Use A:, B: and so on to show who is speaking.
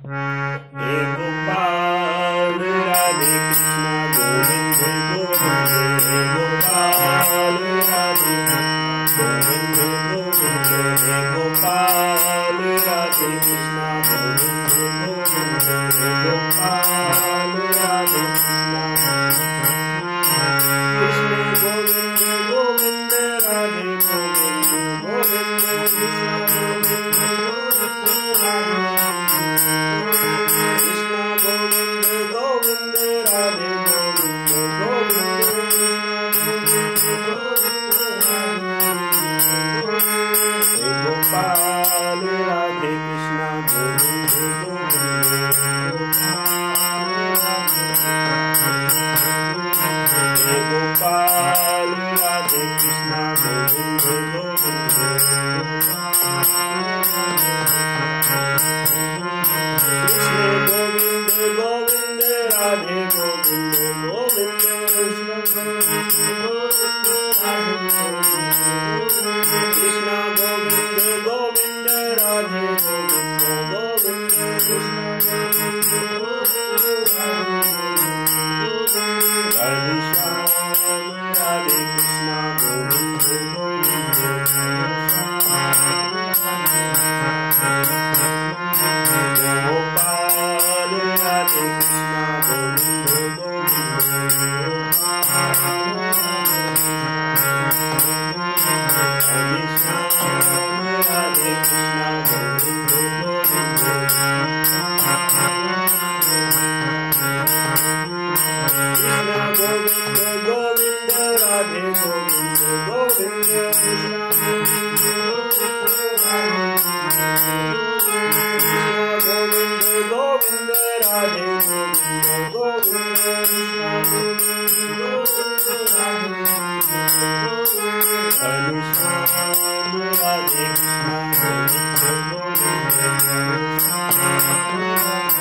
A: हे Gopal Radhe Krishna Govind Govind हे Gopal Radhe Govind Govind हे Gopal Radhe Krishna Govind Govind हे Gopal Radhe Krishna Krishna Govind Govind Radhe Govind Govind Krishna Govind Govind Radhe Govind Govind हे Gopal Radhe Krishna Govind Govind हे Gopal Radhe Krishna Govind Govind Krishna Govind Govind Radhe Govind Govind Krishna Govind Govind Radhe Govind Govind हरे Shyam Radhe Krishna Govind Govind Gopal Radhe Krishna Govind Govind हरे Shyam Radhe Krishna Govind Govind Krishna Govind Govind Radhe Govind Govind Krishna Govind Govind Radhe Govind Govind हरे Shyam Radhe Krishna Govind Govind